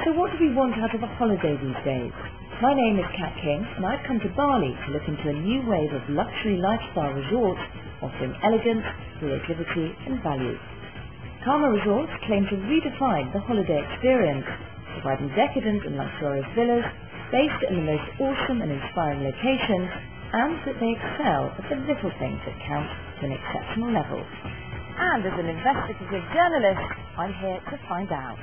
So what do we want out of a holiday these days? My name is Kat King and I've come to Bali to look into a new wave of luxury lifestyle resorts offering elegance, creativity and value. Karma Resorts claim to redefine the holiday experience, providing decadent and luxurious villas based in the most awesome and inspiring locations, and that they excel at the little things that count to an exceptional level. And as an investigative journalist, I'm here to find out.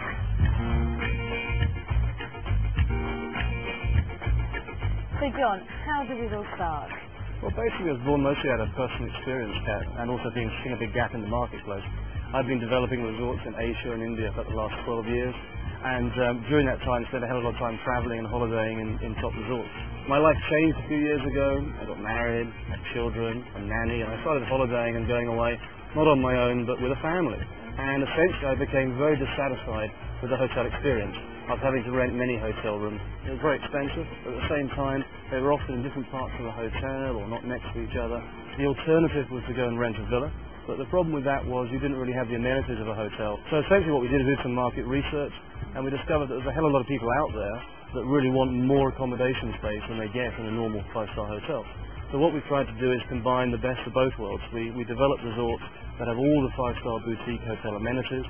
So John, how did it all start? Well, basically I was born mostly out of personal experience, Kat, and also seeing a big gap in the marketplace. I've been developing resorts in Asia and India for the last 12 years, and during that time spent a hell of a lot of time travelling and holidaying in top resorts. My life changed a few years ago. I got married, had children, a nanny, and I started holidaying and going away, not on my own, but with a family. And essentially I became very dissatisfied with the hotel experience. I was having to rent many hotel rooms. It was very expensive, but at the same time they were often in different parts of the hotel or not next to each other. The alternative was to go and rent a villa, but the problem with that was you didn't really have the amenities of a hotel. So essentially what we did is do some market research, and we discovered that there's a hell of a lot of people out there that really want more accommodation space than they get in a normal five-star hotel. So what we tried to do is combine the best of both worlds. We developed resorts that have all the five-star boutique hotel amenities,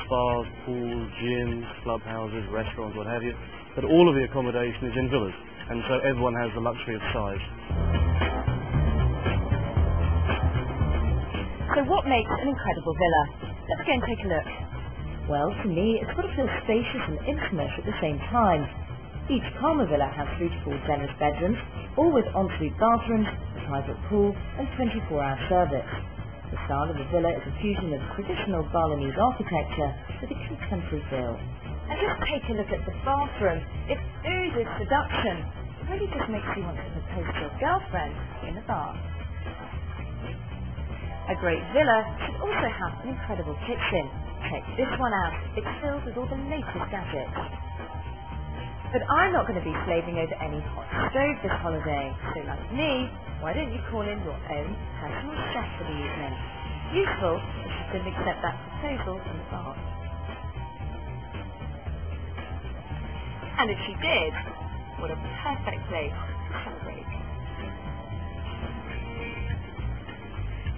spas, pools, gyms, clubhouses, restaurants, what have you, but all of the accommodation is in villas, and so everyone has the luxury of size. So what makes an incredible villa? Let's go and take a look. Well, to me, it's got to feel spacious and intimate at the same time. Each Karma villa has 3 to 4 generous bedrooms, all with ensuite bathrooms, a private pool and 24-hour service. The style of the villa is a fusion of traditional Balinese architecture with a contemporary feel. And just take a look at the bathroom. It oozes seduction. It really just makes you want to propose to your girlfriend in the bath. A great villa should also have an incredible kitchen. Check this one out. It's filled with all the latest gadgets. But I'm not going to be slaving over any hot stove this holiday. So like me, why don't you call in your own personal chef for the evening? Useful if you couldn't accept that proposal from the bar. And if she did, what a perfect place to celebrate.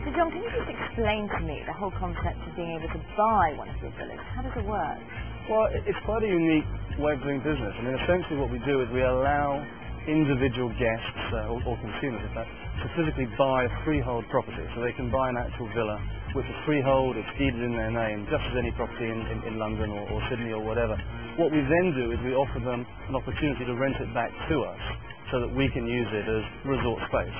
So John, can you just explain to me the whole concept of being able to buy one of your villas? How does it work? Well, it's quite a unique way of doing business. I mean, essentially what we do is we allow individual guests, or consumers in fact, to physically buy a freehold property. So they can buy an actual villa with a freehold, it's deeded in their name, just as any property in London or Sydney or whatever. What we then do is we offer them an opportunity to rent it back to us so that we can use it as resort space,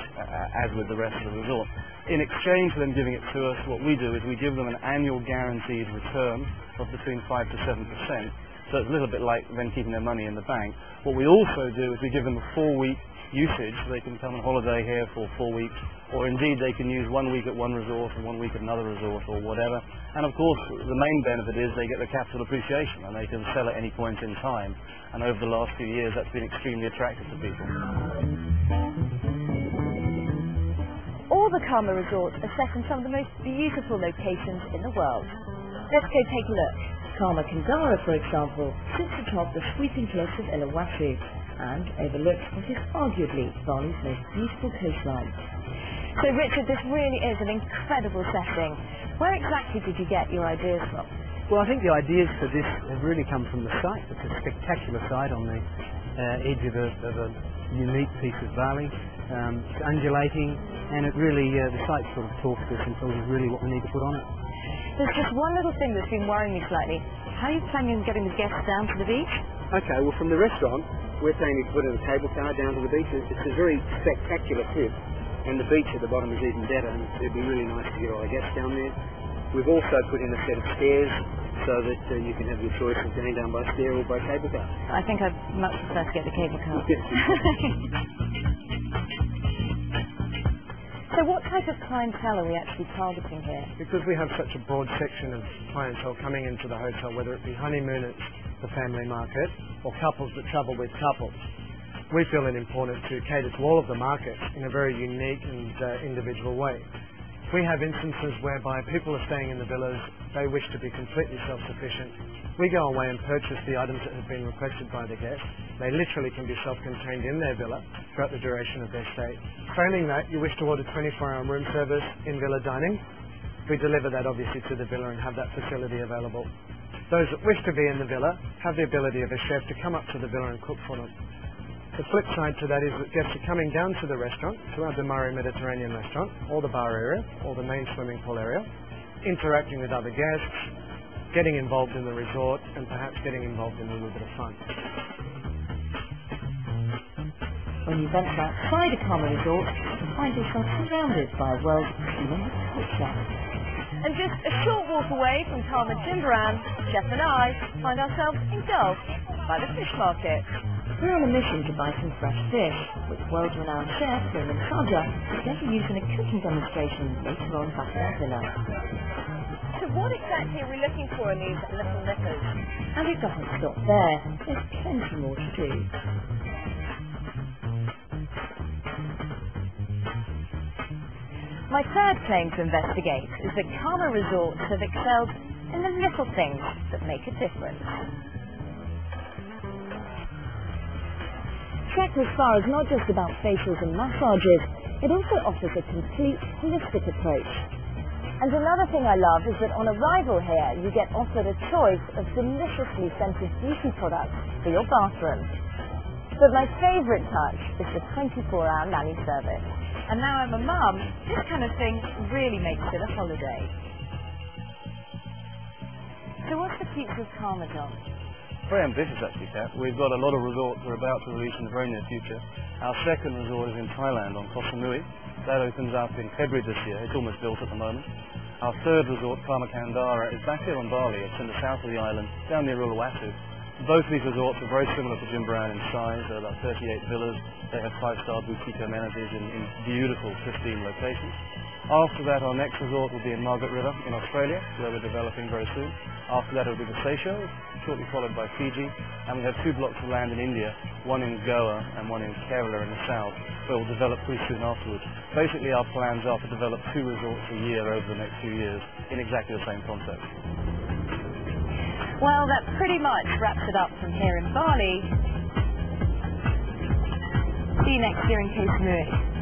as with the rest of the resort. In exchange for them giving it to us, what we do is we give them an annual guaranteed return of between 5 to 7%. So it's a little bit like them keeping their money in the bank. What we also do is we give them a 4-week usage, so they can come on holiday here for 4 weeks, or indeed they can use 1 week at one resort and 1 week at another resort or whatever. And of course the main benefit is they get the capital appreciation and they can sell at any point in time. And over the last few years that's been extremely attractive to people. All the Karma resorts are set in some of the most beautiful locations in the world. Let's go take a look. Karma Kandara, for example, sits atop the sweeping cliffs of Uluwatu and overlooks what is arguably Bali's most beautiful coastline. So Richard, this really is an incredible setting. Where exactly did you get your ideas from? Well, I think the ideas for this have really come from the site. It's a spectacular site on the edge of a unique piece of Bali. It's undulating, and it really, the site sort of talks to us and tells us really what we need to put on it. There's just one little thing that's been worrying me slightly. How are you planning on getting the guests down to the beach? Okay, well from the restaurant, we're planning to put in a cable car down to the beach. It's a very spectacular cliff, and the beach at the bottom is even better, and it'd be really nice to get all our guests down there. We've also put in a set of stairs so that you can have your choice of going down by stair or by cable car. I think I'd much prefer to get the cable car. So what type of clientele are we actually targeting here? Because we have such a broad section of clientele coming into the hotel, whether it be honeymooners, the family market, or couples that travel with couples, we feel it important to cater to all of the markets in a very unique and individual way. We have instances whereby people are staying in the villas, they wish to be completely self-sufficient. We go away and purchase the items that have been requested by the guests. They literally can be self-contained in their villa throughout the duration of their stay. Failing that, you wish to order 24-hour room service in villa dining. We deliver that obviously to the villa and have that facility available. Those that wish to be in the villa have the ability of a chef to come up to the villa and cook for them. The flip side to that is that guests are coming down to the restaurant, to our Murray Mediterranean restaurant, or the bar area, or the main swimming pool area, interacting with other guests, getting involved in the resort, and perhaps getting involved in a little bit of fun. When you venture outside a Karma resort, you find yourself surrounded by a world of tremendous culture. And just a short walk away from Karma Jimbaran, Chef and I find ourselves engulfed by the fish market. We're on a mission to buy some fresh fish, which world-renowned chef Raymond Saja is going to use in a cooking demonstration later on back at our villa. So what exactly are we looking for in these little nippers? And it doesn't stop there. There's plenty more to do. My third claim to investigate is that Karma resorts have excelled in the little things that make a difference. Trackless Spa is not just about facials and massages, it also offers a complete holistic approach. And another thing I love is that on arrival here, you get offered a choice of deliciously scented beauty products for your bathroom. But my favourite touch is the 24-hour nanny service. And now I'm a mum, this kind of thing really makes it a holiday. So what's the future of Karma, John? Very ambitious actually, Kat. We've got a lot of resorts we're about to release in the very near future. Our second resort is in Thailand on Koh Samui. That opens up in February this year. It's almost built at the moment. Our third resort, Karma Kandara, is back here on Bali. It's in the south of the island, down near Uluwatu. Both of these resorts are very similar to Jimbaran in size. They're about 38 villas. They have 5-star boutique amenities in beautiful, pristine locations. After that, our next resort will be in Margaret River in Australia, where we're developing very soon. After that, it will be the Seychelles, shortly followed by Fiji. And we have 2 blocks of land in India, one in Goa and one in Kerala in the south, where we'll develop pretty soon afterwards. Basically, our plans are to develop 2 resorts a year over the next few years in exactly the same concept. Well, that pretty much wraps it up from here in Bali. See you next year in Koh Samui.